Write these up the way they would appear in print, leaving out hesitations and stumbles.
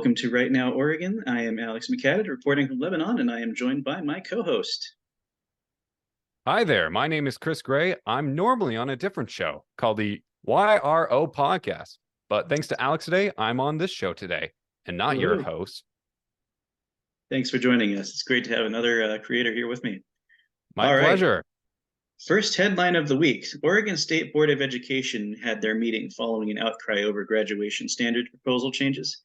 Welcome to Right Now, Oregon. I am Alex McCadden, reporting from Lebanon, and I am joined by my co-host. Hi there. My name is Chris Gray. I'm normally on a different show called the YRO Podcast. But thanks to Alex today, I'm on this show today and not your Hello. host. Thanks for joining us. It's great to have another creator here with me. My All right. pleasure. First headline of the week. Oregon State Board of Education had their meeting following an outcry over graduation standard proposal changes.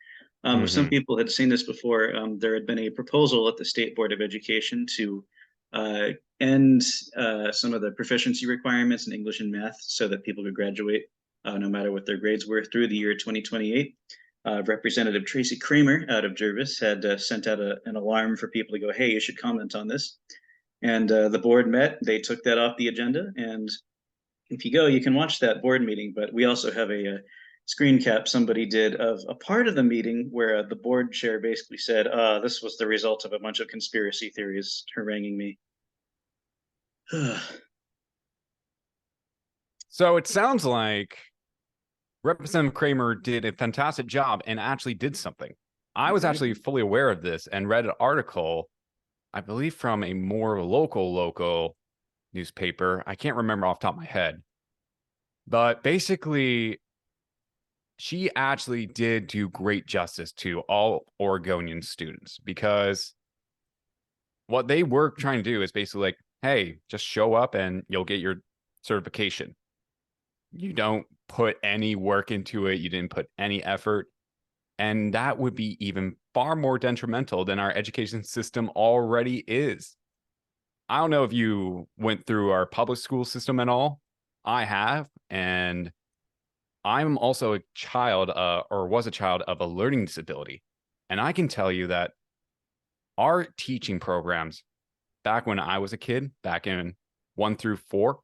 Some people had seen this before. There had been a proposal at the State Board of Education to uh, end some of the proficiency requirements in English and math so that people could graduate no matter what their grades were through the year 2028. Representative Tracy Kramer out of Jervis had sent out an alarm for people to go, hey, you should comment on this. And the board met, they took that off the agenda. And if you go, you can watch that board meeting. But we also have a screen cap somebody did of a part of the meeting where the board chair basically said, this was the result of a bunch of conspiracy theories haranguing me. So it sounds like Representative Kramer did a fantastic job and actually did something. I was actually fully aware of this and read an article, I believe from a more local newspaper. I can't remember off the top of my head. But basically, she actually did do great justice to all Oregonian students, because what they were trying to do is basically like, hey, just show up and you'll get your certification. You don't put any work into it. You didn't put any effort. And that would be even far more detrimental than our education system already is. I don't know if you went through our public school system at all. I have. And I'm also a child or was a child of a learning disability. And I can tell you that our teaching programs back when I was a kid, back in 1 through 4,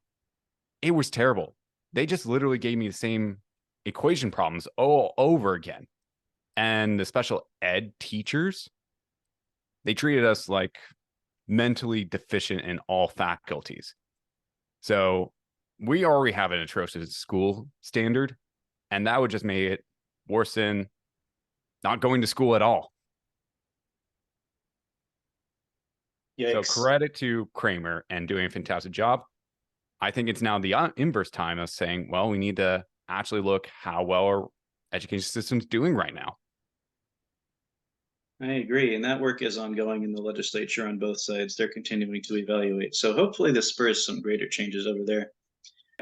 it was terrible. They just literally gave me the same equation problems all over again. And the special ed teachers, they treated us like mentally deficient in all faculties. So we already have an atrocious school standard, and that would just make it worse than not going to school at all. Yikes. So credit to Kramer and doing a fantastic job. I think it's now the inverse time of saying, well, we need to actually look how well our education system's doing right now. I agree. And that work is ongoing in the legislature on both sides. They're continuing to evaluate. So hopefully this spurs some greater changes over there.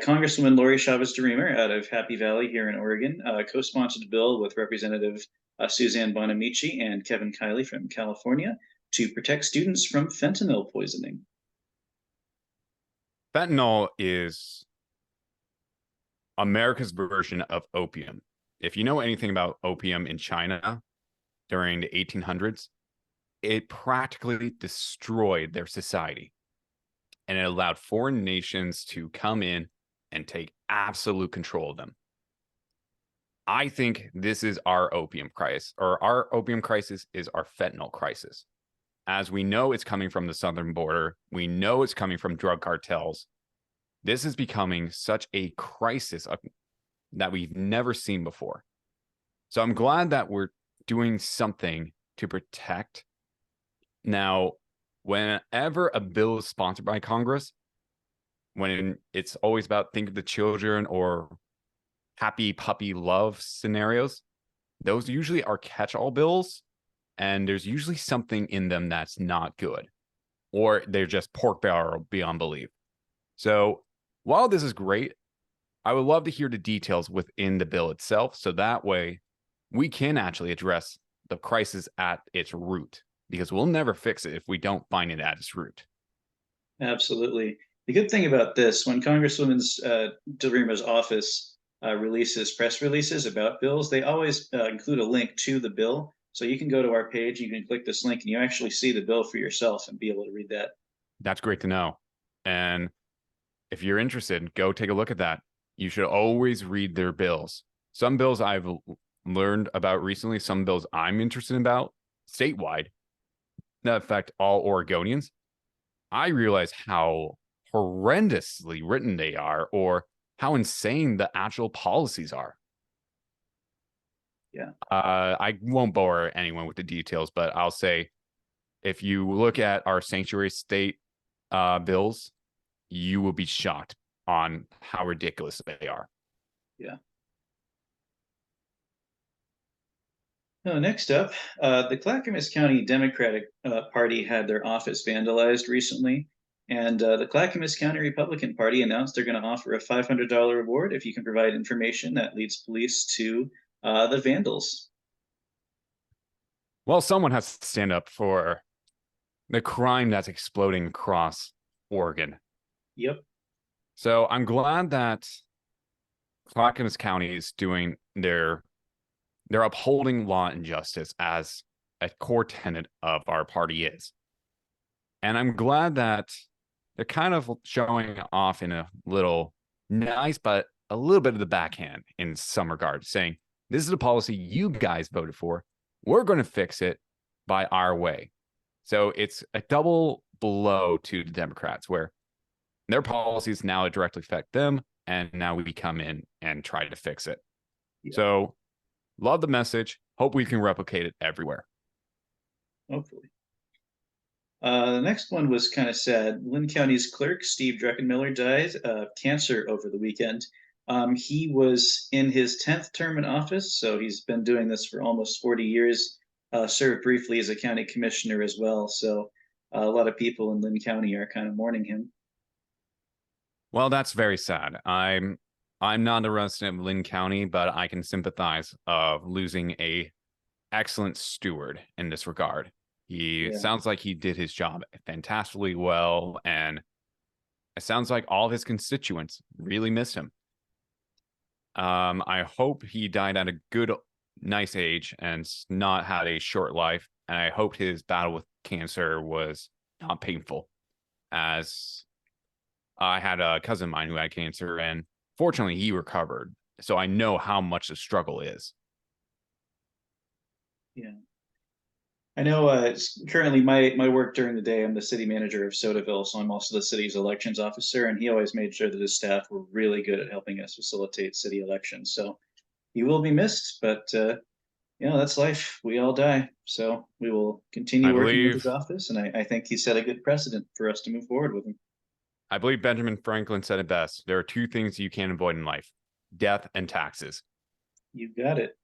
Congresswoman Lori Chavez-DeRemer out of Happy Valley here in Oregon co-sponsored a bill with Representative Suzanne Bonamici and Kevin Kiley from California to protect students from fentanyl poisoning. Fentanyl is America's version of opium. If you know anything about opium in China during the 1800s, it practically destroyed their society. And it allowed foreign nations to come in and take absolute control of them. I think this is our opium crisis, or our opium crisis is our fentanyl crisis. As we know, it's coming from the southern border. We know it's coming from drug cartels. This is becoming such a crisis that we've never seen before. So I'm glad that we're doing something to protect. Now, whenever a bill is sponsored by Congress, when it's always about think of the children or happy puppy love scenarios, those usually are catch-all bills, and there's usually something in them that's not good, or they're just pork barrel beyond belief. So while this is great, I would love to hear the details within the bill itself, so that way we can actually address the crisis at its root, because we'll never fix it if we don't find it at its root. Absolutely. The good thing about this, when Congresswoman DeRemer's office releases press releases about bills, they always include a link to the bill. So you can go to our page, you can click this link, and you actually see the bill for yourself and be able to read that. That's great to know. And if you're interested, go take a look at that. You should always read their bills. Some bills I've learned about recently, some bills I'm interested about statewide that affect all Oregonians, I realize how horrendously written they are, or how insane the actual policies are. Yeah. I won't bore anyone with the details, but I'll say if you look at our sanctuary state bills, you will be shocked on how ridiculous they are. Yeah. Next up, the Clackamas County Democratic Party had their office vandalized recently, and the Clackamas County Republican Party announced they're going to offer a $500 reward if you can provide information that leads police to the vandals. Well, someone has to stand up for the crime that's exploding across Oregon. Yep. So I'm glad that Clackamas County is doing they're upholding law and justice as a core tenet of our party is. And I'm glad that they're kind of showing off in a little nice, but a little bit of the backhand in some regard, saying, this is a policy you guys voted for. We're going to fix it by our way. So it's a double blow to the Democrats where their policies now directly affect them. And now we come in and try to fix it. Yeah. So love the message. Hope we can replicate it everywhere. Hopefully. The next one was kind of sad. Lynn County's clerk, Steve Druckenmiller, died of cancer over the weekend. He was in his 10th term in office, so he's been doing this for almost 40 years, served briefly as a county commissioner as well. So a lot of people in Lynn County are kind of mourning him. Well, that's very sad. I'm not a resident of Lynn County, but I can sympathize of losing a excellent steward in this regard. He sounds like he did his job fantastically well, and it sounds like all of his constituents really miss him. I hope he died at a good, nice age and not had a short life. And I hope his battle with cancer was not painful, as I had a cousin of mine who had cancer, and fortunately, he recovered. So I know how much the struggle is. Yeah. I know currently my work during the day, I'm the city manager of Sodaville, so I'm also the city's elections officer, and he always made sure that his staff were really good at helping us facilitate city elections. So he will be missed, but that's life. We all die. So we will I continue working with his believe office, and I think he set a good precedent for us to move forward with him. I believe Benjamin Franklin said it best. There are two things you can't avoid in life: death and taxes. You got it.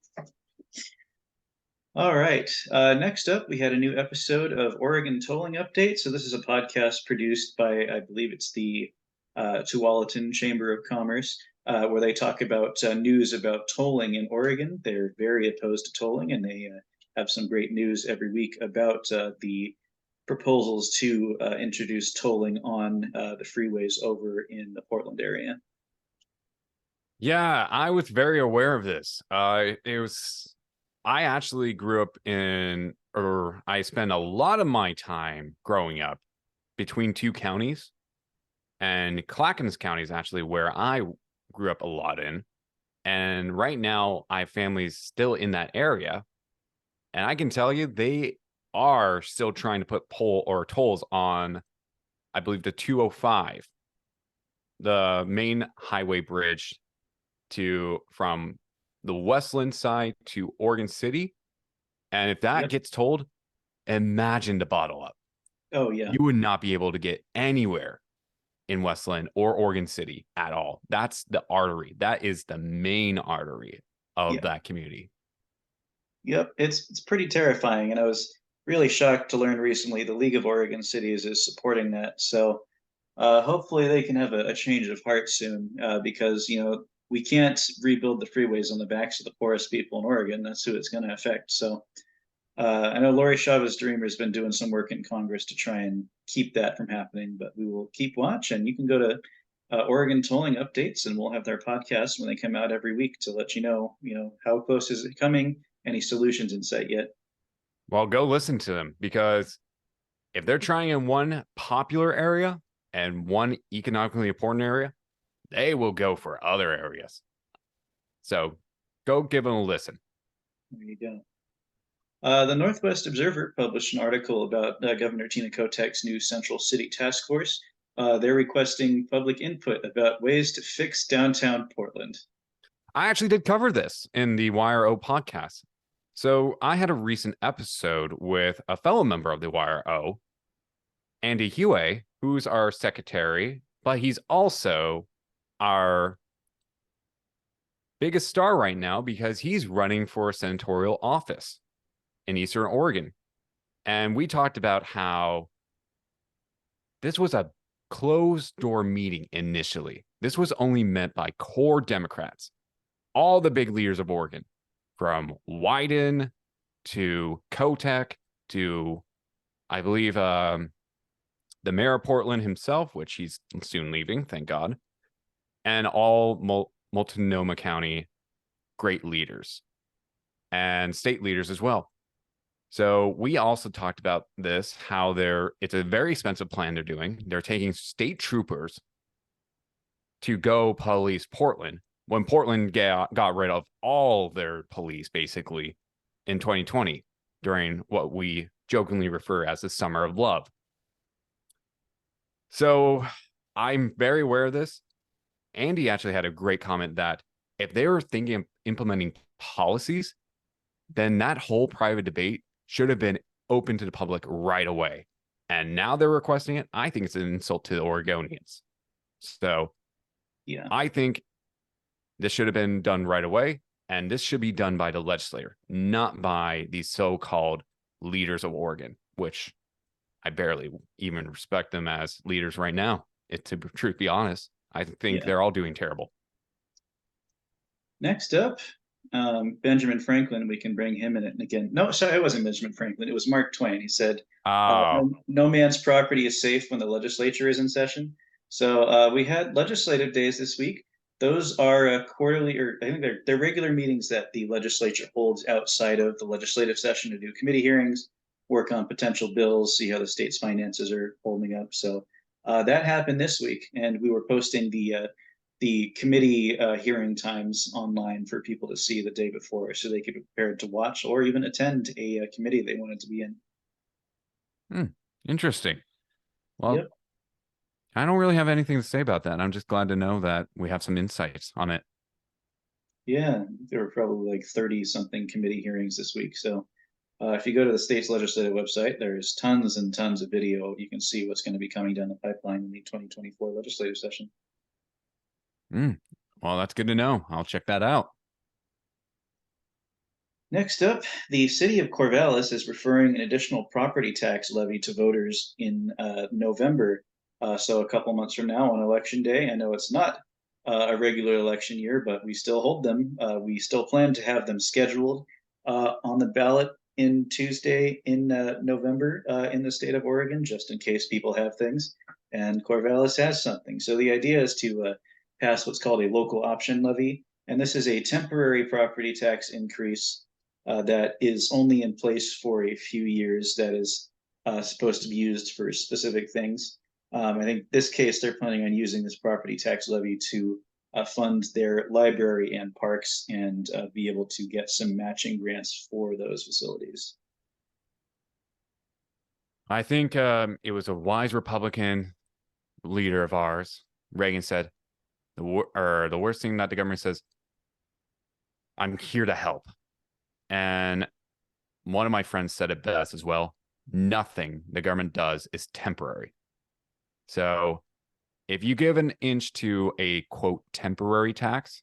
All right. Next up, we had a new episode of Oregon Tolling Update. So this is a podcast produced by, I believe it's the Tualatin Chamber of Commerce, where they talk about news about tolling in Oregon. They're very opposed to tolling, and they have some great news every week about the proposals to introduce tolling on the freeways over in the Portland area. Yeah, I was very aware of this. I actually grew up or I spent a lot of my time growing up between two counties, and Clackamas County is actually where I grew up a lot in. And right now, I have families still in that area, and I can tell you they are still trying to put tolls on, I believe, the 205, the main highway bridge from the Westland side to Oregon City. And if that gets tolled, imagine the bottle up. Oh, yeah. You would not be able to get anywhere in Westland or Oregon City at all. That's the artery. That is the main artery of that community. Yep, it's pretty terrifying, and I was really shocked to learn recently the League of Oregon Cities is supporting that. So hopefully they can have a change of heart soon, because we can't rebuild the freeways on the backs of the poorest people in Oregon. That's who it's going to affect. So I know Lori Chavez Dreamer has been doing some work in Congress to try and keep that from happening, but we will keep watch, and you can go to Oregon Tolling Updates, and we'll have their podcasts when they come out every week to let you know, how close is it coming, any solutions in sight yet. Well, go listen to them, because if they're trying in one popular area and one economically important area, they will go for other areas. So go give them a listen. There you go. The Northwest Observer published an article about Governor Tina Kotek's new Central City Task Force. They're requesting public input about ways to fix downtown Portland. I actually did cover this in the YRO podcast. So I had a recent episode with a fellow member of the YRO, Andy Huey, who's our secretary, but he's also our biggest star right now because he's running for a senatorial office in Eastern Oregon. And we talked about how this was a closed door meeting initially. This was only meant by core Democrats, all the big leaders of Oregon, from Wyden to Kotek to, I believe, the mayor of Portland himself, which he's soon leaving, thank God, and all Multnomah County great leaders and state leaders as well. So we also talked about this, how it's a very expensive plan they're doing. They're taking state troopers to go police Portland when Portland got rid of all their police basically in 2020 during what we jokingly refer as the summer of love. So I'm very aware of this. Andy actually had a great comment that if they were thinking of implementing policies, then that whole private debate should have been open to the public right away. And now they're requesting it. I think it's an insult to the Oregonians. So Yeah. I think this should have been done right away. And this should be done by the legislator, not by these so-called leaders of Oregon, which I barely even respect them as leaders right now. To truth be honest, I think they're all doing terrible. Next up, Benjamin Franklin. We can bring him in it again. No, sorry, it wasn't Benjamin Franklin. It was Mark Twain. He said, no man's property is safe when the legislature is in session. So we had legislative days this week. Those are quarterly, or I think they're regular meetings that the legislature holds outside of the legislative session to do committee hearings, work on potential bills, see how the state's finances are holding up. So that happened this week, and we were posting the committee hearing times online for people to see the day before so they could be prepared to watch or even attend a committee they wanted to be in. Interesting. Well, yep. I don't really have anything to say about that. I'm just glad to know that we have some insights on it. Yeah, there were probably like 30 something committee hearings this week. So if you go to the state's legislative website, there's tons and tons of video. You can see what's going to be coming down the pipeline in the 2024 legislative session. Well, that's good to know. I'll check that out. Next up, the city of Corvallis is referring an additional property tax levy to voters in November. So a couple months from now on election day. I know it's not a regular election year, but we still hold them. We still plan to have them scheduled on the ballot in Tuesday in November in the state of Oregon, just in case people have things. And Corvallis has something. So the idea is to pass what's called a local option levy. And this is a temporary property tax increase that is only in place for a few years, that is supposed to be used for specific things. I think this case, they're planning on using this property tax levy to fund their library and parks and be able to get some matching grants for those facilities. I think it was a wise Republican leader of ours. Reagan said, the worst thing that the government says, I'm here to help. And one of my friends said it best as well. Nothing the government does is temporary. So if you give an inch to a quote temporary tax,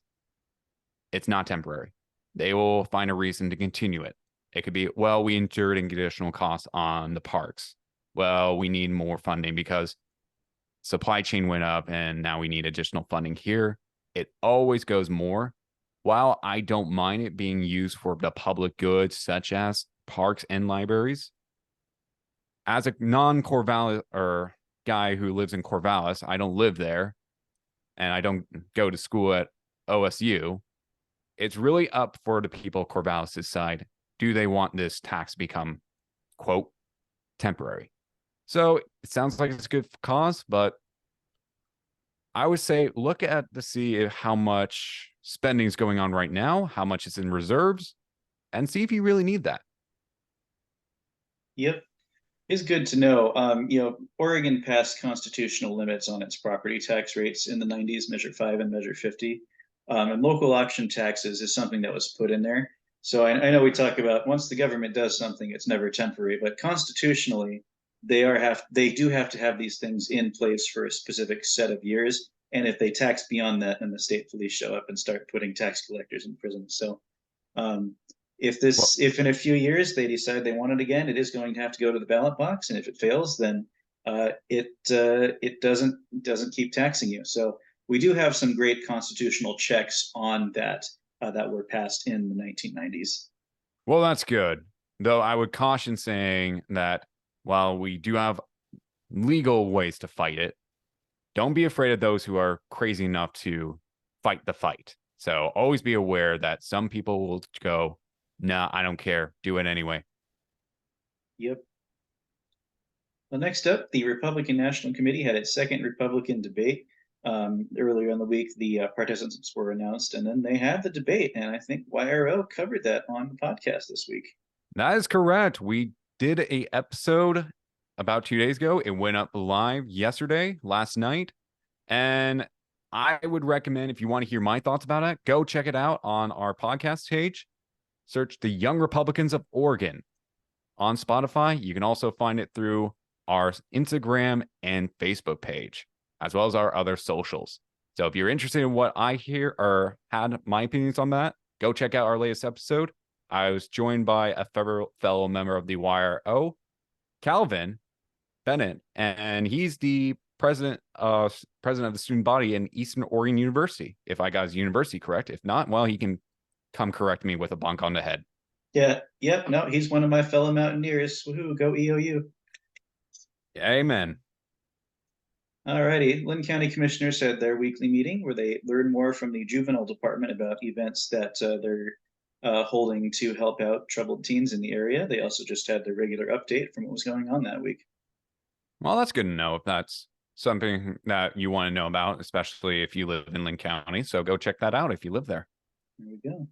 it's not temporary. They will find a reason to continue it. It could be, well, we endured additional costs on the parks. Well, we need more funding because supply chain went up and now we need additional funding here. It always goes more. While I don't mind it being used for the public good, such as parks and libraries, as a non-Corvallis or guy who lives in Corvallis, I don't live there and I don't go to school at OSU. It's really up for the people of Corvallis to decide, do they want this tax to become, quote, temporary? So it sounds like it's a good cause, but I would say look at to see how much spending is going on right now, how much is in reserves, and see if you really need that. Yep. It's good to know. Oregon passed constitutional limits on its property tax rates in the 90s, Measure 5 and Measure 50. And local option taxes is something that was put in there. So I know we talk about once the government does something, it's never temporary, but constitutionally, they do have to have these things in place for a specific set of years. And if they tax beyond that, then the state police show up and start putting tax collectors in prison. So um, Well, if in a few years they decide they want it again, it is going to have to go to the ballot box, and if it fails, then it doesn't keep taxing you. So we do have some great constitutional checks on that that were passed in the 1990s. well, that's good. Though I would caution saying that while we do have legal ways to fight it, don't be afraid of those who are crazy enough to fight the fight. So always be aware that some people will go, nah, I don't care. Do it anyway. Yep. Well, next up, the Republican National Committee had its second Republican debate. Earlier in the week, the participants were announced, and then they had the debate. And I think YRO covered that on the podcast this week. That is correct. We did a episode about 2 days ago. It went up live yesterday, last night. And I would recommend, if you want to hear my thoughts about it, go check it out on our podcast page. Search the Young Republicans of Oregon on Spotify. You can also find it through our Instagram and Facebook page, as well as our other socials. So if you're interested in what I hear or had my opinions on that, go check out our latest episode. I was joined by a fellow member of the YRO, Calvin Bennett, and he's the president of the student body in Eastern Oregon University. If I got his university correct, if not, well, he can come correct me with a bunk on the head. Yeah, yep, no, he's one of my fellow Mountaineers. Woohoo, go EOU. Amen. Alrighty, Lynn County Commissioners had their weekly meeting where they learned more from the juvenile department about events that they're holding to help out troubled teens in the area. They also just had their regular update from what was going on that week. Well, that's good to know if that's something that you want to know about, especially if you live in Lynn County. So go check that out if you live there. There we go.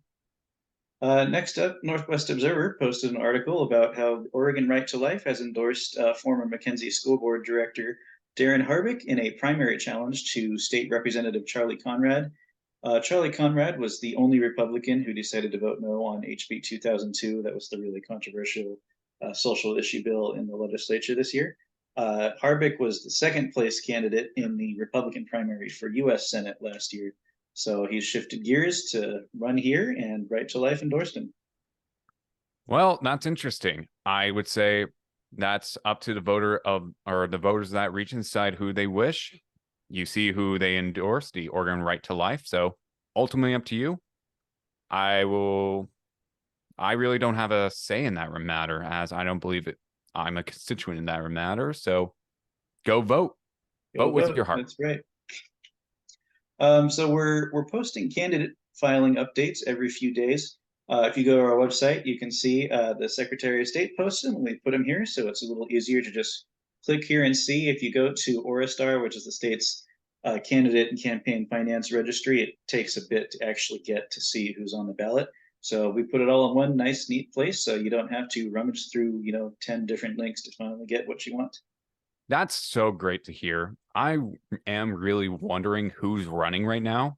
Next up, Northwest Observer posted an article about how Oregon Right to Life has endorsed former Mackenzie School Board Director Darren Harvick in a primary challenge to State Representative Charlie Conrad. Charlie Conrad was the only Republican who decided to vote no on HB 2002. That was the really controversial social issue bill in the legislature this year. Harvick was the second place candidate in the Republican primary for U.S. Senate last year. So he's shifted gears to run here, and Right to Life endorsed him. Well, that's interesting. I would say that's up to the voters of that region decide who they wish. You see who they endorse, the Oregon Right to Life. So ultimately up to you. I really don't have a say in that matter, as I don't believe it. I'm a constituent in that matter. So go vote. Vote with your heart. That's right. So we're posting candidate filing updates every few days. If you go to our website, you can see the Secretary of State posts them, and we put them here, so it's a little easier to just click here and see. If you go to Oristar, which is the state's candidate and campaign finance registry, it takes a bit to actually get to see who's on the ballot. So we put it all in one nice, neat place, so you don't have to rummage through, 10 different links to finally get what you want. That's so great to hear. I am really wondering who's running right now.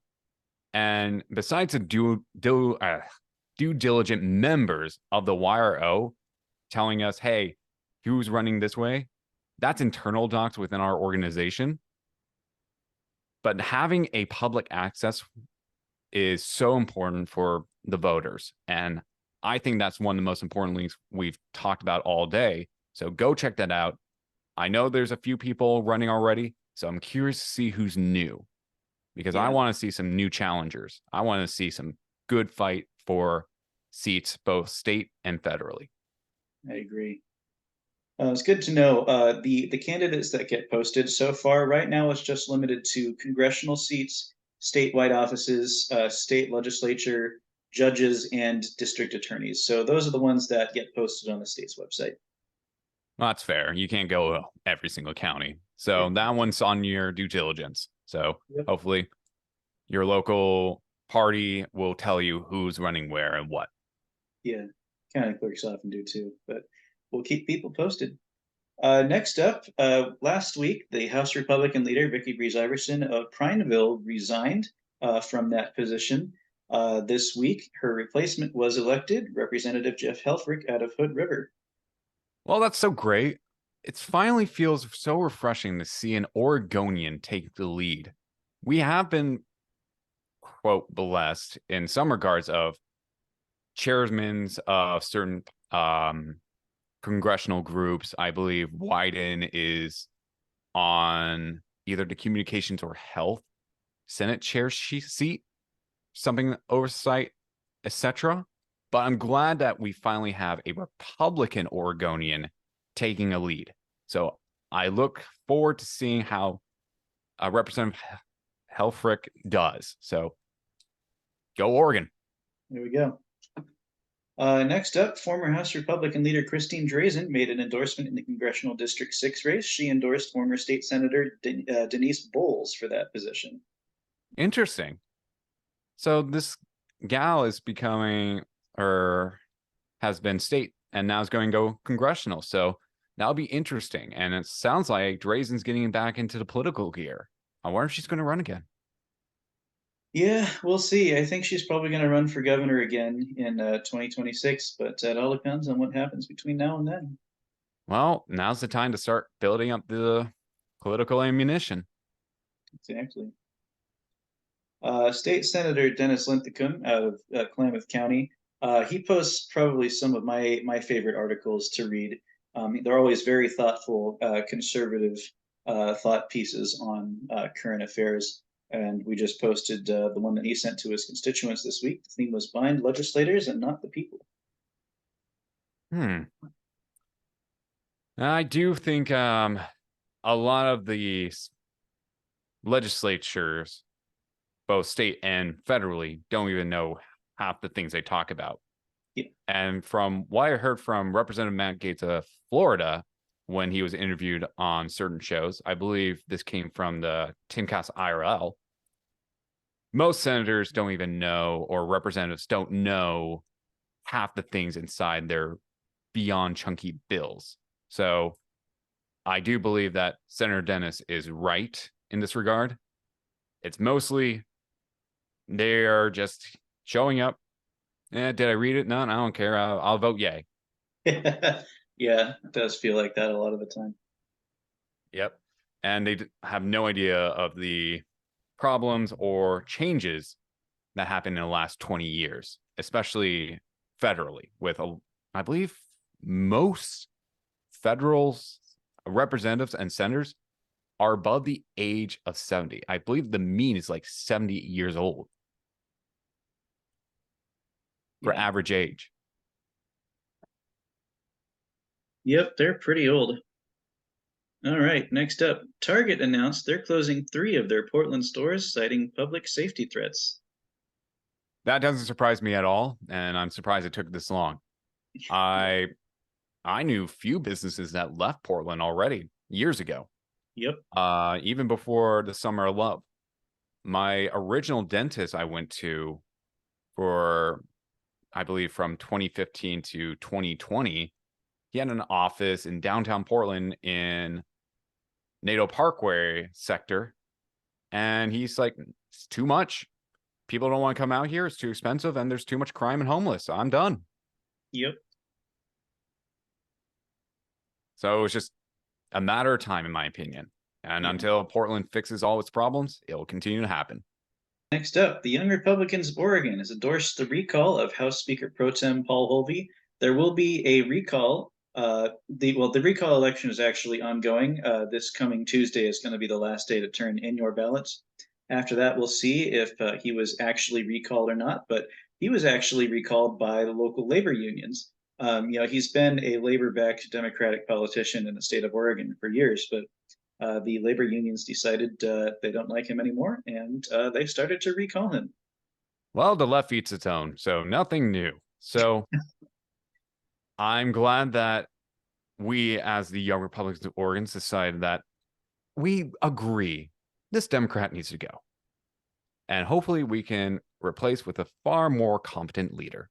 And besides the due diligent members of the YRO telling us, hey, who's running this way, that's internal docs within our organization. But having a public access is so important for the voters. And I think that's one of the most important things we've talked about all day. So go check that out. I know there's a few people running already, so I'm curious to see who's new because I want to see some new challengers. I want to see some good fight for seats, both state and federally. I agree. It's good to know the candidates that get posted so far. Right now, it's just limited to congressional seats, statewide offices, state legislature, judges, and district attorneys. So those are the ones that get posted on the state's website. Well, that's fair. You can't go every single county. So that one's on your due diligence. So hopefully your local party will tell you who's running where and what. Yeah, county clerks often do too, but we'll keep people posted. Next up, last week, the House Republican leader, Vicky Breeze Iverson of Prineville, resigned. from that position. This week, her replacement was elected, Representative Jeff Helfrich out of Hood River. Well, that's so great. It finally feels so refreshing to see an Oregonian take the lead. We have been, quote, blessed in some regards of chairmen of certain congressional groups. I believe Wyden is on either the communications or health Senate chair seat, something oversight, etc. But I'm glad that we finally have a Republican Oregonian taking a lead. So I look forward to seeing how Representative Helfrich does. So go Oregon. There we go. Next up, former House Republican leader Christine Drazen made an endorsement in the Congressional District 6 race. She endorsed former state senator Denise Bowles for that position. Interesting. So this gal is becoming, or has been state, and now is going to go congressional. So that'll be interesting. And it sounds like Drazen's getting back into the political gear. I wonder if she's going to run again. Yeah, we'll see. I think she's probably going to run for governor again in 2026, but it all depends on what happens between now and then. Well, now's the time to start building up the political ammunition. Exactly. State Senator Dennis Linthicum out of Klamath County. He posts probably some of my favorite articles to read. They're always very thoughtful, conservative thought pieces on current affairs. And we just posted the one that he sent to his constituents this week. The theme was "Bind legislators and not the people." I do think a lot of the legislatures, both state and federally, don't even know half the things they talk about. Yeah. And from what I heard from Representative Matt Gaetz of Florida when he was interviewed on certain shows, I believe this came from the Timcast IRL. Most senators don't even know, or representatives don't know half the things inside their beyond chunky bills. So I do believe that Senator Dennis is right in this regard. It's mostly they are just showing up. Did I read it? No, I don't care. I'll vote yay. Yeah, it does feel like that a lot of the time. Yep. And they have no idea of the problems or changes that happened in the last 20 years, especially federally, with, I believe, most federal representatives and senators are above the age of 70. I believe the mean is like 70 years old for average age. Yep, they're pretty old. All right, next up, Target announced they're closing 3 of their Portland stores, citing public safety threats. That doesn't surprise me at all, and I'm surprised it took this long. I knew few businesses that left Portland already years ago. Yep. Even before the Summer of Love. My original dentist I went to for, I believe, from 2015 to 2020, he had an office in downtown Portland in Nato Parkway sector. And he's like, it's too much. People don't want to come out here. It's too expensive. And there's too much crime and homeless. I'm done. Yep. So it was just a matter of time, in my opinion. And until Portland fixes all its problems, it will continue to happen. Next up, the Young Republicans of Oregon has endorsed the recall of House Speaker Pro Tem Paul Holvey. There will be a recall. The recall election is actually ongoing. This coming Tuesday is going to be the last day to turn in your ballots. After that, we'll see if he was actually recalled or not. But he was actually recalled by the local labor unions. He's been a labor-backed Democratic politician in the state of Oregon for years, but the labor unions decided they don't like him anymore, and they started to recall him. Well, the left eats its own, so nothing new. So I'm glad that we, as the Young Republicans of Oregon, decided that we agree this Democrat needs to go. And hopefully we can replace with a far more competent leader.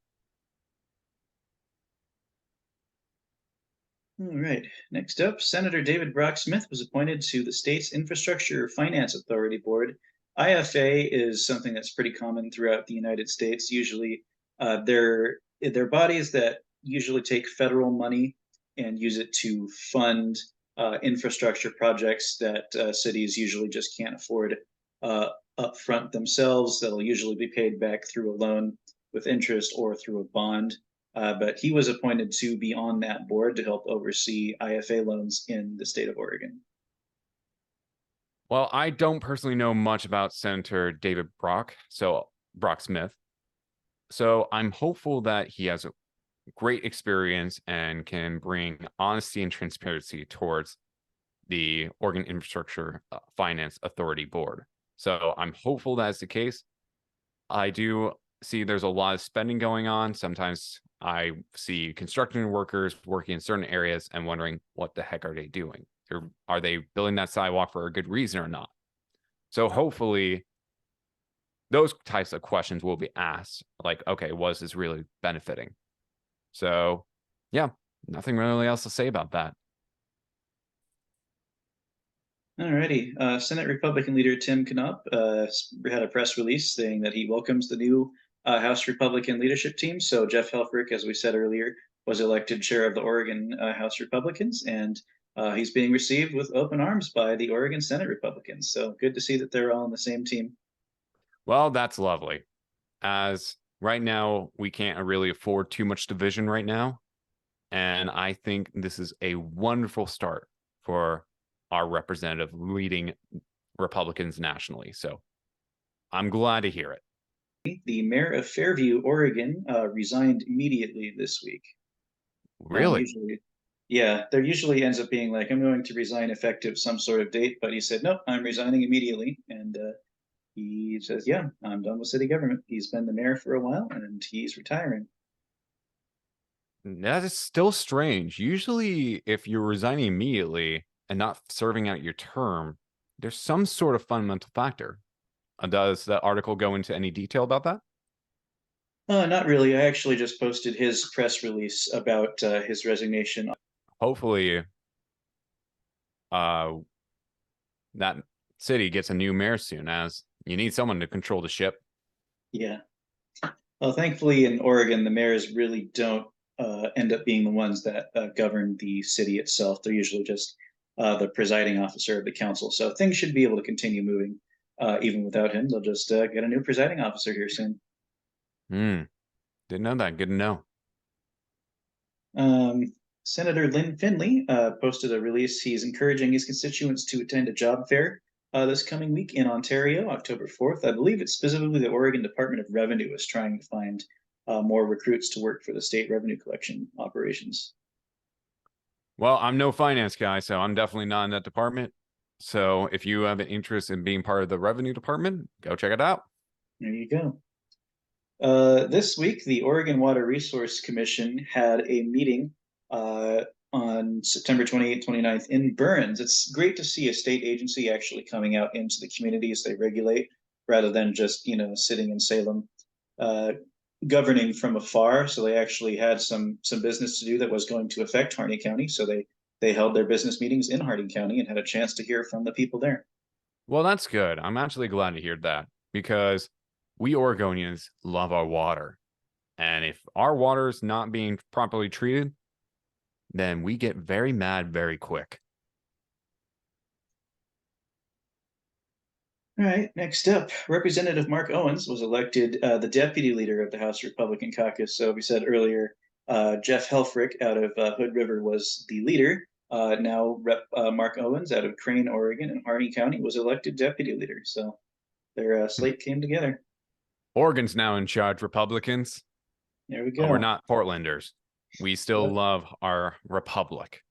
All right. Next up, Senator David Brock Smith was appointed to the state's Infrastructure Finance Authority Board. IFA is something that's pretty common throughout the United States. Usually, they're bodies that usually take federal money and use it to fund infrastructure projects that cities usually just can't afford upfront themselves. That'll usually be paid back through a loan with interest or through a bond. But he was appointed to be on that board to help oversee IFA loans in the state of Oregon. Well, I don't personally know much about Senator David Brock Smith. So I'm hopeful that he has a great experience and can bring honesty and transparency towards the Oregon Infrastructure Finance Authority Board. So I'm hopeful that's the case. I do see there's a lot of spending going on. Sometimes I see construction workers working in certain areas and wondering what the heck are they doing? Are they building that sidewalk for a good reason or not? So hopefully those types of questions will be asked. Like, okay, was this really benefiting? So yeah, nothing really else to say about that. Alrighty. Senate Republican leader Tim Knopp had a press release saying that he welcomes the new House Republican leadership team. So Jeff Helfrich, as we said earlier, was elected chair of the Oregon House Republicans, and he's being received with open arms by the Oregon Senate Republicans. So good to see that they're all on the same team. Well, that's lovely. As right now, we can't really afford too much division right now. And I think this is a wonderful start for our representative leading Republicans nationally. So I'm glad to hear it. The mayor of Fairview, Oregon, resigned immediately this week. Really? Usually, yeah, there usually ends up being like, I'm going to resign effective some sort of date, but he said, nope, I'm resigning immediately. And he says, yeah, I'm done with city government. He's been the mayor for a while and he's retiring. That is still strange. Usually, if you're resigning immediately and not serving out your term, there's some sort of fundamental factor. Does the article go into any detail about that? Not really. I actually just posted his press release about his resignation. Hopefully, uh, that city gets a new mayor soon, as you need someone to control the ship. Yeah. Well, thankfully in Oregon, the mayors really don't end up being the ones that govern the city itself. They're usually just the presiding officer of the council. So things should be able to continue moving even without him. They'll just get a new presiding officer here soon. Hmm. Didn't know that. Good to know. Um, Senator Lynn Finley posted a release. He's encouraging his constituents to attend a job fair this coming week in Ontario, October 4th. I believe it's specifically the Oregon Department of Revenue is trying to find more recruits to work for the state revenue collection operations. Well, I'm no finance guy, so I'm definitely not in that department. So if you have an interest in being part of the revenue department, go check it out. There you go. This week, the Oregon Water Resource Commission had a meeting on September 28th, 29th in Burns. It's great to see a state agency actually coming out into the communities they regulate rather than just, sitting in Salem, uh, governing from afar. So they actually had some business to do that was going to affect Harney County. So they held their business meetings in Harding County and had a chance to hear from the people there. Well, that's good. I'm actually glad to hear that because we Oregonians love our water. And if our water is not being properly treated, then we get very mad very quick. All right, next up, Representative Mark Owens was elected the deputy leader of the House Republican caucus. So we said earlier, Jeff Helfrich out of Hood River was the leader. Now Rep Mark Owens out of Crane, Oregon, and Harney County was elected deputy leader. So their slate came together. Oregon's now in charge, Republicans, There we but we're go. not Portlanders. We still love our republic.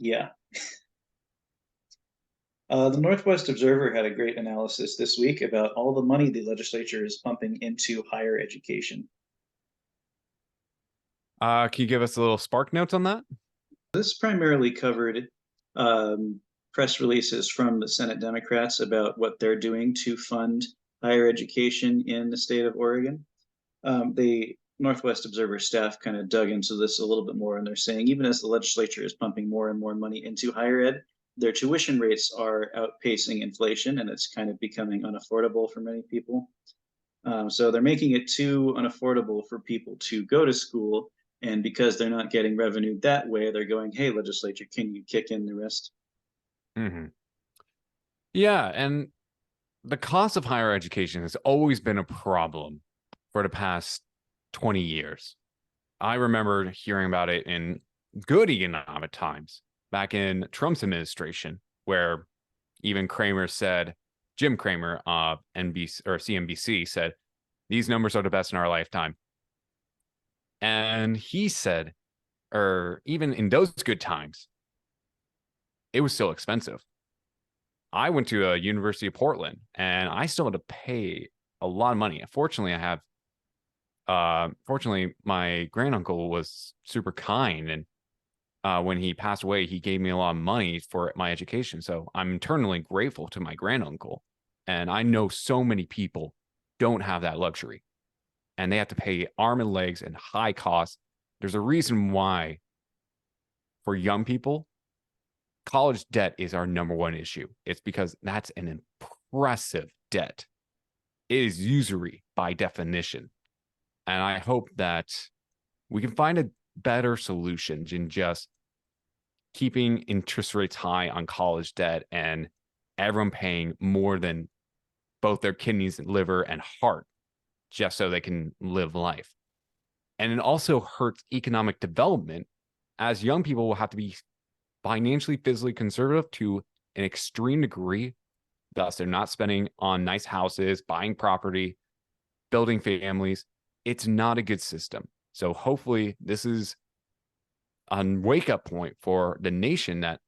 Yeah. The Northwest Observer had a great analysis this week about all the money the legislature is pumping into higher education. Can you give us a little spark notes on that? This primarily covered press releases from the Senate Democrats about what they're doing to fund higher education in the state of Oregon. The Northwest Observer staff kind of dug into this a little bit more, and they're saying even as the legislature is pumping more and more money into higher ed, their tuition rates are outpacing inflation, and it's kind of becoming unaffordable for many people. So they're making it too unaffordable for people to go to school. And because they're not getting revenue that way, they're going, hey, legislature, can you kick in the rest? Hmm. Yeah, and the cost of higher education has always been a problem for the past 20 years. I remember hearing about it in good economic times back in Trump's administration, where even Kramer said, Jim Kramer, NBC or CNBC said, these numbers are the best in our lifetime. And he said, or even in those good times, it was still expensive. I went to a University of Portland and I still had to pay a lot of money. Fortunately, my granduncle was super kind, and when he passed away, he gave me a lot of money for my education. So I'm eternally grateful to my granduncle. And I know so many people don't have that luxury, and they have to pay arm and legs and high costs. There's a reason why for young people, college debt is our number one issue. It's because that's an impressive debt. It is usury by definition. And I hope that we can find a better solution than just keeping interest rates high on college debt and everyone paying more than both their kidneys, liver, and heart just so they can live life. And it also hurts economic development, as young people will have to be financially, physically conservative to an extreme degree. Thus, they're not spending on nice houses, buying property, building families. It's not a good system. So hopefully this is a wake up point for the nation that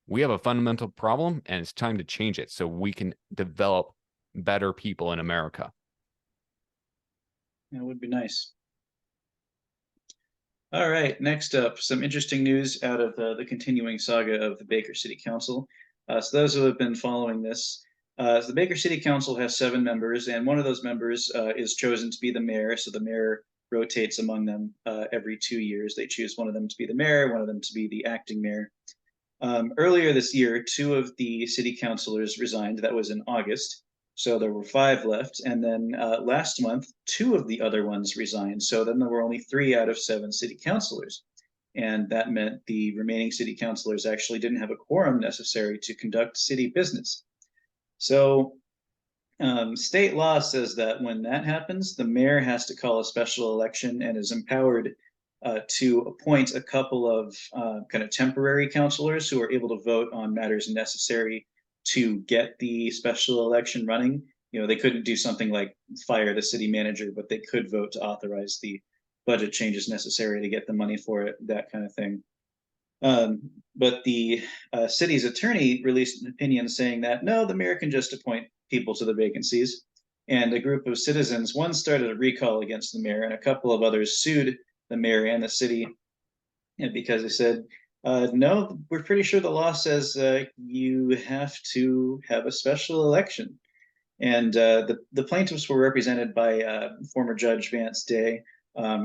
we have a fundamental problem and it's time to change it so we can develop better people in America. That would be nice. All right, next up, some interesting news out of the continuing saga of the Baker City Council. So those who have been following this, so the Baker City Council has 7 members, and one of those members is chosen to be the mayor. So the mayor rotates among them every 2 years. They choose one of them to be the mayor, one of them to be the acting mayor. Earlier this year, 2 of the city councilors resigned. That was in August. So there were 5 left. And then last month, 2 of the other ones resigned. So then there were only 3 out of 7 city councilors. And that meant the remaining city councilors actually didn't have a quorum necessary to conduct city business. So state law says that when that happens, the mayor has to call a special election and is empowered to appoint a couple of kind of temporary councilors who are able to vote on matters necessary to get the special election running. You know, they couldn't do something like fire the city manager, but they could vote to authorize the budget changes necessary to get the money for it, that kind of thing. But the city's attorney released an opinion saying that no, the mayor can just appoint people to the vacancies. And a group of citizens, one started a recall against the mayor, and a couple of others sued the mayor and the city because they said, no, we're pretty sure the law says you have to have a special election. And the plaintiffs were represented by former Judge Vance Day.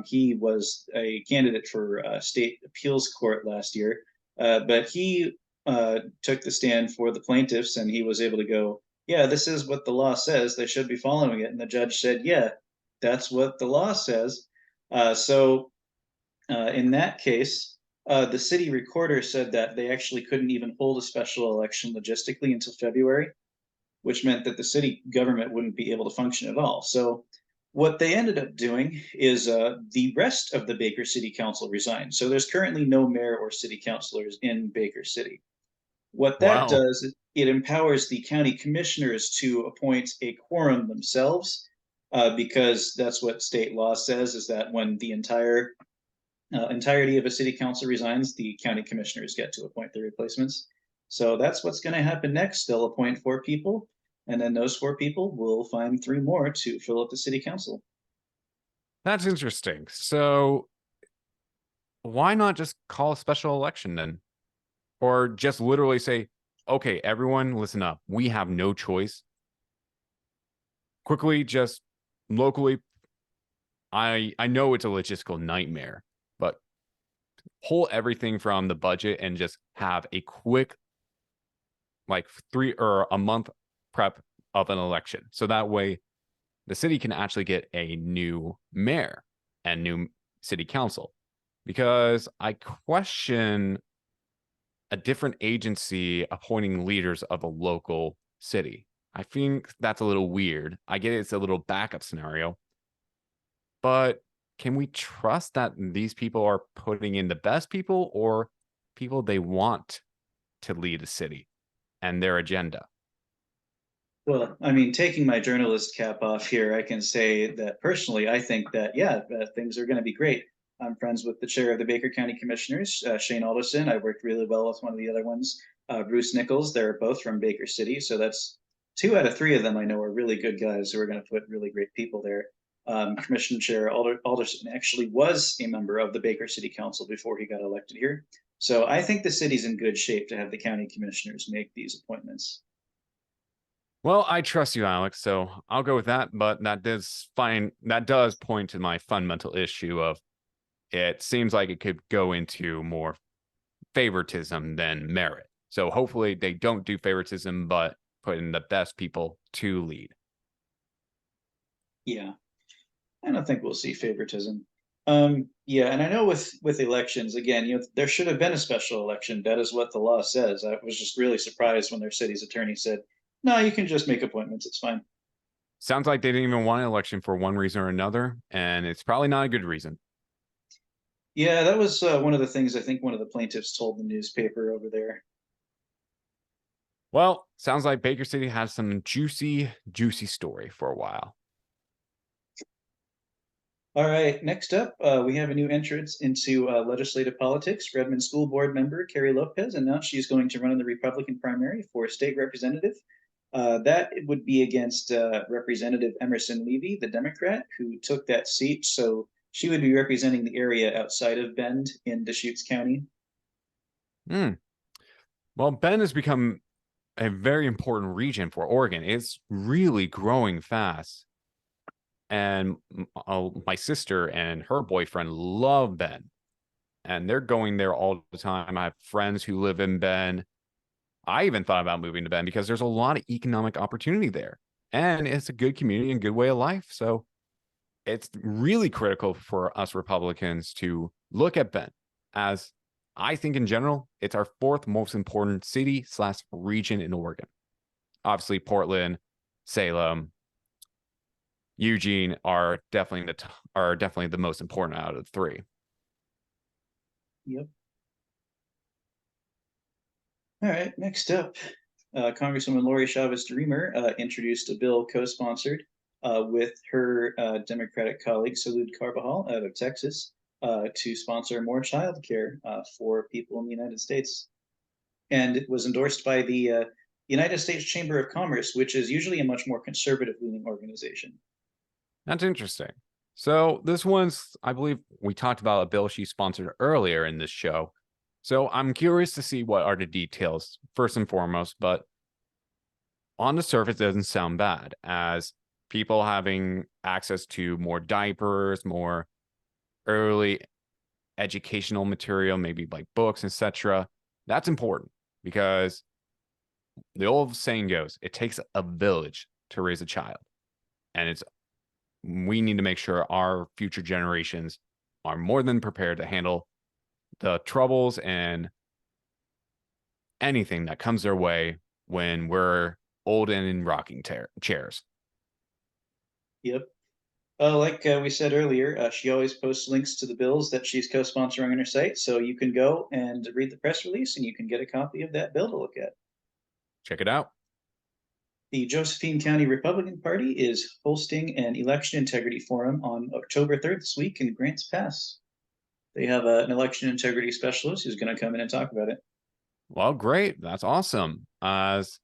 He was a candidate for state appeals court last year, but he took the stand for the plaintiffs, and he was able to go, yeah, this is what the law says. They should be following it. And the judge said, yeah, that's what the law says. So in that case, the city recorder said that they actually couldn't even hold a special election logistically until February, which meant that the city government wouldn't be able to function at all. So what they ended up doing is the rest of the Baker City Council resigned. So there's currently no mayor or city councilors in Baker City. What that Wow. does is it empowers the county commissioners to appoint a quorum themselves, because that's what state law says, is that when the entirety of a city council resigns, the county commissioners get to appoint the replacements. So that's what's going to happen next. They'll appoint 4 people, and then those 4 people will find 3 more to fill up the city council. That's interesting. So why not just call a special election then? Or just literally say, okay, everyone, listen up. We have no choice. Quickly, just locally, I know it's a logistical nightmare, but pull everything from the budget and just have a quick like 3 or a month prep of an election. So that way the city can actually get a new mayor and new city council. Because I question a different agency appointing leaders of a local city. I think that's a little weird. I get it's a little backup scenario, but can we trust that these people are putting in the best people or people they want to lead the city and their agenda? Well, I mean, taking my journalist cap off here, I can say that personally, I think that, yeah, things are going to be great. I'm friends with the chair of the Baker County Commissioners, Shane Alderson. I worked really well with one of the other ones, Bruce Nichols. They're both from Baker City. So that's 2 out of 3 of them I know are really good guys who are going to put really great people there. Commission Chair Alderson actually was a member of the Baker City Council before he got elected here. So I think the city's in good shape to have the county commissioners make these appointments. Well, I trust you, Alex, so I'll go with that. But that does point to my fundamental issue of it seems like it could go into more favoritism than merit. So hopefully they don't do favoritism, but put in the best people to lead. Yeah. I don't think we'll see favoritism. Yeah, and I know with elections, again, there should have been a special election. That is what the law says. I was just really surprised when their city's attorney said, "No, you can just make appointments. It's fine." Sounds like they didn't even want an election for one reason or another, and it's probably not a good reason. Yeah, that was one of the things I think one of the plaintiffs told the newspaper over there. Well, sounds like Baker City has some juicy story for a while. All right, next up, we have a new entrance into legislative politics. Redmond School Board member Carrie Lopez announced she's going to run in the Republican primary for state representative. That would be against Representative Emerson Levy, the Democrat, who took that seat. So she would be representing the area outside of Bend in Deschutes County. Hmm. Well, Bend has become a very important region for Oregon. It's really growing fast. And my sister and her boyfriend love Bend, and they're going there all the time. I have friends who live in Bend. I even thought about moving to Bend because there's a lot of economic opportunity there, and it's a good community and good way of life. So it's really critical for us Republicans to look at Bend as I think in general, it's our fourth most important city/region in Oregon. Obviously, Portland, Salem, Eugene are definitely the most important out of the three. Yep. All right, next up, Congresswoman Lori Chavez Dreamer introduced a bill co-sponsored with her Democratic colleague Salud Carbajal out of Texas to sponsor more child care for people in the United States. And it was endorsed by the United States Chamber of Commerce, which is usually a much more conservative leaning organization. That's interesting. So this one's, I believe we talked about a bill she sponsored earlier in this show. So I'm curious to see what are the details first and foremost, but on the surface, it doesn't sound bad as people having access to more diapers, more early educational material, maybe like books, etc. That's important because the old saying goes, it takes a village to raise a child. And we need to make sure our future generations are more than prepared to handle the troubles and anything that comes their way when we're old and in rocking chairs. Yep. Like we said earlier, she always posts links to the bills that she's co-sponsoring on her site, so you can go and read the press release and you can get a copy of that bill to look at. Check it out. The Josephine County Republican Party is hosting an election integrity forum on October 3rd this week in Grants Pass. They have an election integrity specialist who's going to come in and talk about it. Well, great. That's awesome. As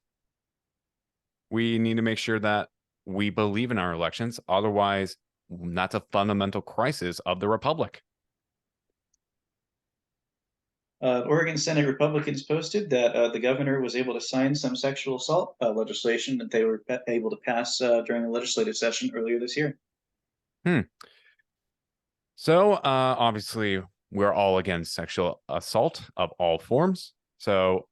we need to make sure that we believe in our elections. Otherwise, that's a fundamental crisis of the republic. Oregon Senate Republicans posted that the governor was able to sign some sexual assault legislation that they were able to pass during a legislative session earlier this year. So, obviously, we're all against sexual assault of all forms. So,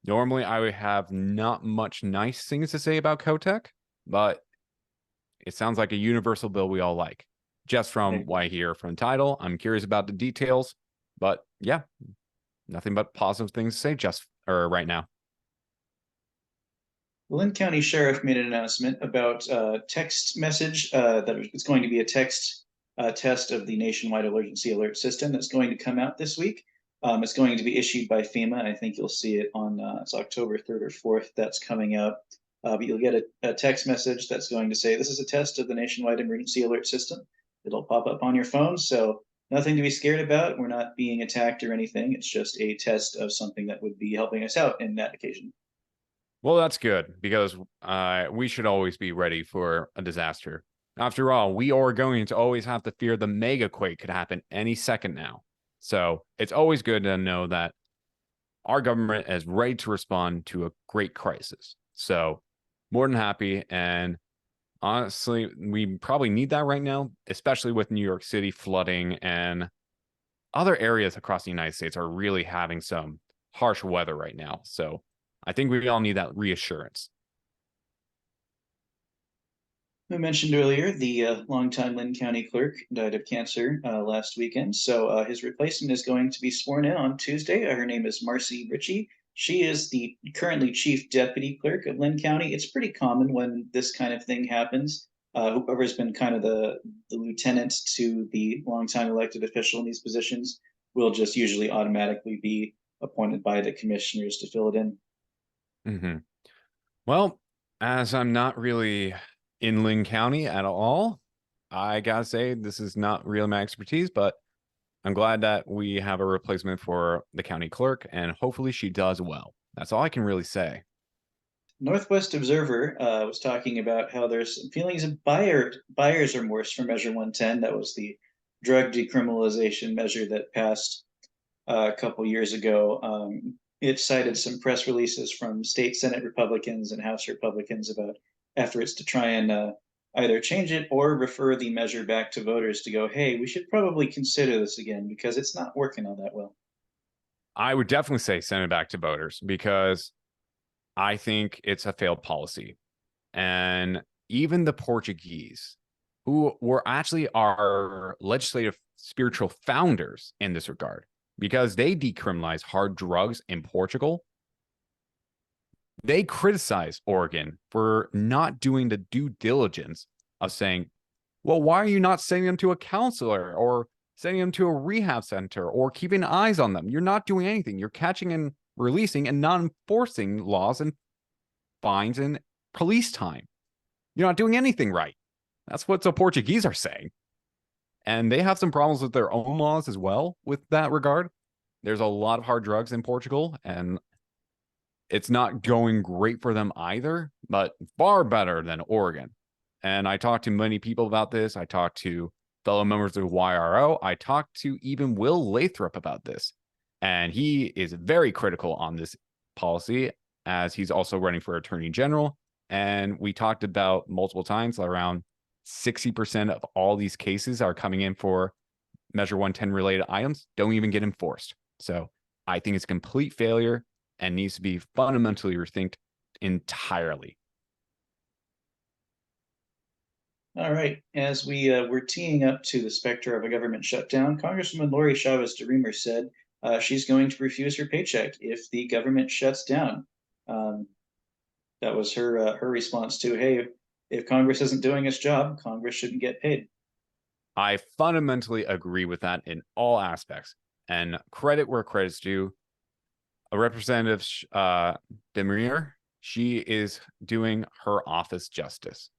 Normally, I would have not much nice things to say about Kotek, but it sounds like a universal bill we all like. Just I from what agree. I hear from the title, I'm curious about the details, but yeah, nothing but positive things to say just or right now. The Lynn County Sheriff made an announcement about text message that it's going to be a text test of the nationwide emergency alert system that's going to come out this week. It's going to be issued by FEMA. I think you'll see it on it's October 3rd or 4th. That's coming out. But you'll get a text message that's going to say this is a test of the nationwide emergency alert system. It'll pop up on your phone, so nothing to be scared about. We're not being attacked or anything. It's just a test of something that would be helping us out in that occasion. Well, that's good because we should always be ready for a disaster. After all, we are going to always have to fear the mega quake could happen any second now. So it's always good to know that our government is ready to respond to a great crisis. So more than happy. And honestly, we probably need that right now, especially with New York City flooding and other areas across the United States are really having some harsh weather right now. So I think we all need that reassurance. We mentioned earlier the longtime Lynn County clerk died of cancer last weekend. So his replacement is going to be sworn in on Tuesday. Her name is Marcy Ritchie. She is the currently chief deputy clerk of Lynn County. It's pretty common when this kind of thing happens. Whoever's been kind of the lieutenant to the longtime elected official in these positions will just usually automatically be appointed by the commissioners to fill it in. Mm-hmm. Well, as I'm not really in Lynn County at all, I gotta say this is not really my expertise, but I'm glad that we have a replacement for the county clerk, and hopefully she does well. That's all I can really say. Northwest Observer was talking about how there's feelings of buyer's remorse for Measure 110. That was the drug decriminalization measure that passed a couple years ago. It cited some press releases from state Senate Republicans and House Republicans about efforts to try and either change it or refer the measure back to voters to go, hey, we should probably consider this again because it's not working all that well. I would definitely say send it back to voters because I think it's a failed policy. And even the Portuguese, who were actually our legislative spiritual founders in this regard, because they decriminalized hard drugs in Portugal, they criticize Oregon for not doing the due diligence of saying, well, why are you not sending them to a counselor or sending them to a rehab center or keeping eyes on them? You're not doing anything. You're catching and releasing and not enforcing laws and fines and police time. You're not doing anything right. That's what the Portuguese are saying. And they have some problems with their own laws as well with that regard. There's a lot of hard drugs in Portugal, and it's not going great for them either, but far better than Oregon. And I talked to many people about this. I talked to fellow members of YRO. I talked to even Will Lathrop about this. And he is very critical on this policy as he's also running for attorney general. And we talked about multiple times around 60% of all these cases are coming in for Measure 110 related items, don't even get enforced. So I think it's a complete failure and needs to be fundamentally rethinked entirely. All right. As we're teeing up to the specter of a government shutdown, Congresswoman Lori Chavez DeRemer said she's going to refuse her paycheck if the government shuts down. Um, that was her response to, hey, if Congress isn't doing its job, Congress shouldn't get paid. I fundamentally agree with that in all aspects. And credit where credit's due. A representative, Demir, she is doing her office justice.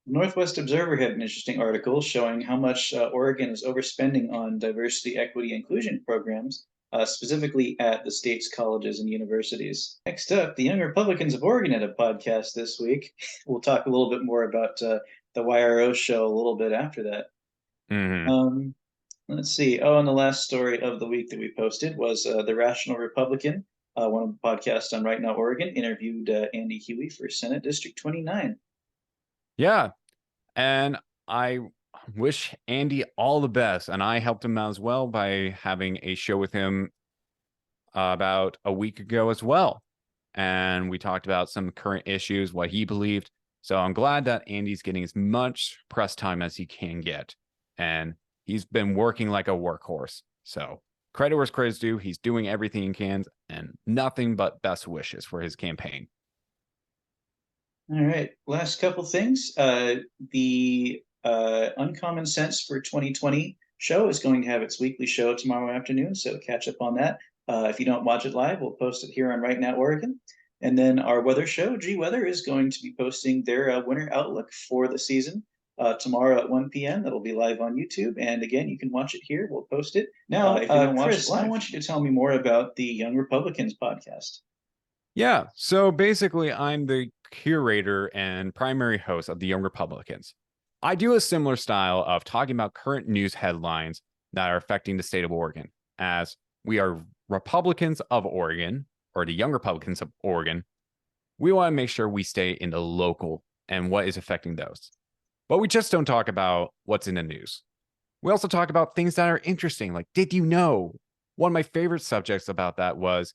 Northwest Observer had an interesting article showing how much Oregon is overspending on diversity, equity, inclusion programs, specifically at the state's colleges and universities. Next up, the Young Republicans of Oregon had a podcast this week. We'll talk a little bit more about the YRO show a little bit after that. Mm-hmm. Um, let's see. Oh, and the last story of the week that we posted was the Rational Republican, one of the podcasts on Right Now Oregon, interviewed Andy Huey for Senate District 29. Yeah. And I wish Andy all the best. And I helped him out as well by having a show with him about a week ago as well. And we talked about some current issues, what he believed. So I'm glad that Andy's getting as much press time as he can get. And he's been working like a workhorse. So credit where credit's due. He's doing everything he can, and nothing but best wishes for his campaign. All right, last couple things. The Uncommon Sense for 2020 show is going to have its weekly show tomorrow afternoon, so catch up on that. If you don't watch it live, we'll post it here on Right Now Oregon. And then our weather show, G Weather, is going to be posting their winter outlook for the season tomorrow at 1 p.m. That'll be live on YouTube. And again, you can watch it here. We'll post it. Now, if you don't Chris, watch it live, I want you to tell me more about the Young Republicans podcast. Yeah, so basically, I'm the curator and primary host of the Young Republicans. I do a similar style of talking about current news headlines that are affecting the state of Oregon, as we are Republicans of Oregon, or the Young Republicans of Oregon. We want to make sure we stay in the local and what is affecting those. But we just don't talk about what's in the news. We also talk about things that are interesting, like, did you know? One of my favorite subjects about that was,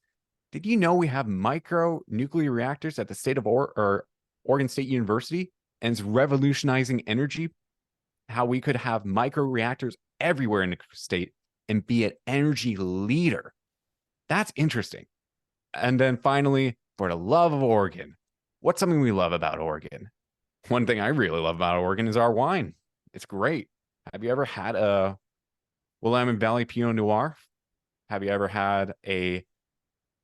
did you know we have micro nuclear reactors at the state of Oregon State University, and it's revolutionizing energy? How we could have micro reactors everywhere in the state and be an energy leader. That's interesting. And then finally, for the love of Oregon, what's something we love about Oregon? One thing I really love about Oregon is our wine. It's great. Have you ever had a Willamette Valley Pinot Noir? Have you ever had a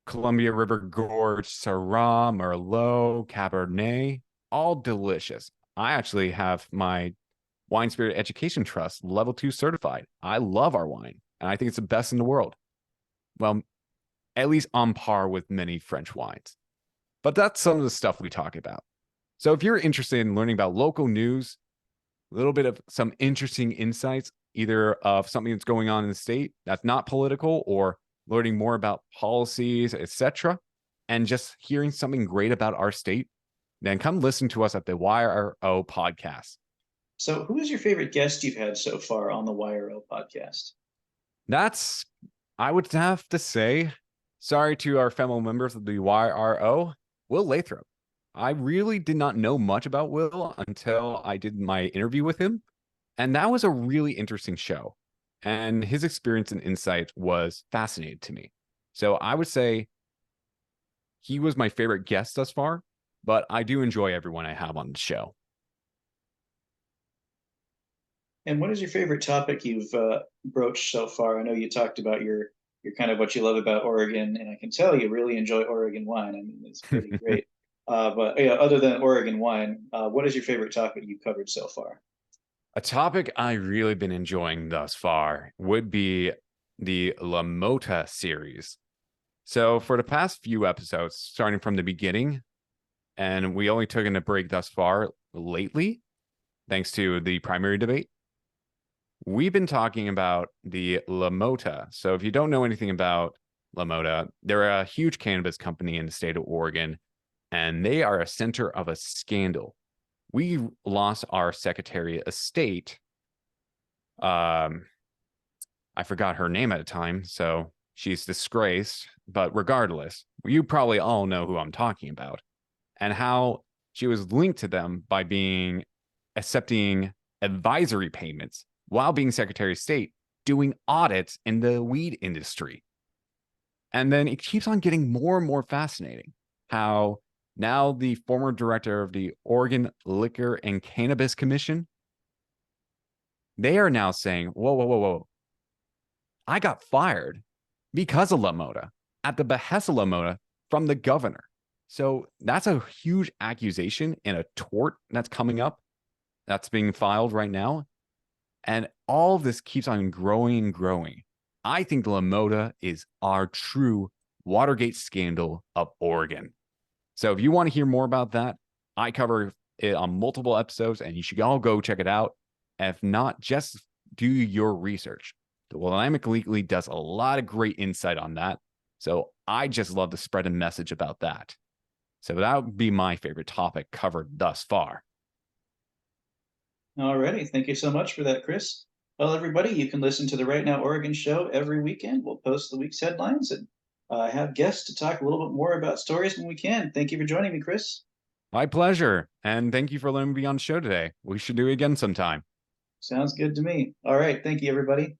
Columbia River Gorge, Syrah, Merlot, Cabernet? All delicious. I actually have my Wine Spirit Education Trust level 2 certified. I love our wine, and I think it's the best in the world. Well, at least on par with many French wines. But that's some of the stuff we talk about. So if you're interested in learning about local news, a little bit of some interesting insights, either of something that's going on in the state that's not political, or learning more about policies, etc., and just hearing something great about our state, then come listen to us at the YRO podcast. So who is your favorite guest you've had so far on the YRO podcast? That's, I would have to say, sorry to our fellow members of the YRO, Will Lathrop. I really did not know much about Will until I did my interview with him. And that was a really interesting show. And his experience and insight was fascinating to me. So I would say he was my favorite guest thus far, but I do enjoy everyone I have on the show. And what is your favorite topic you've broached so far? I know you talked about your kind of what you love about Oregon, and I can tell you really enjoy Oregon wine. I mean, it's pretty great. But yeah, other than Oregon wine, what is your favorite topic you've covered so far? A topic I've really been enjoying thus far would be the LaMota series. So for the past few episodes, starting from the beginning, and we only took in a break thus far lately, thanks to the primary debate, we've been talking about the LaMota. So if you don't know anything about LaMota, they're a huge cannabis company in the state of Oregon, and they are a center of a scandal. We lost our Secretary of State. I forgot her name at the time, so she's disgraced. But regardless, you probably all know who I'm talking about, and how she was linked to them by accepting advisory payments while being Secretary of State, doing audits in the weed industry. And then it keeps on getting more and more fascinating how now the former director of the Oregon Liquor and Cannabis Commission, they are now saying, whoa, whoa, whoa, whoa. I got fired because of LaMota, at the behest of LaMota from the governor. So that's a huge accusation and a tort that's coming up, that's being filed right now. And all of this keeps on growing and growing. I think LaMota is our true Watergate scandal of Oregon. So if you want to hear more about that, I cover it on multiple episodes, and you should all go check it out. If not, just do your research. The Willamette Weekly does a lot of great insight on that. So I just love to spread a message about that. So that would be my favorite topic covered thus far. Alrighty, thank you so much for that, Chris. Well, everybody, you can listen to the Right Now Oregon show every weekend. We'll post the week's headlines, and have guests to talk a little bit more about stories when we can. Thank you for joining me, Chris. My pleasure. And thank you for letting me be on the show today. We should do it again sometime. Sounds good to me. All right. Thank you, everybody.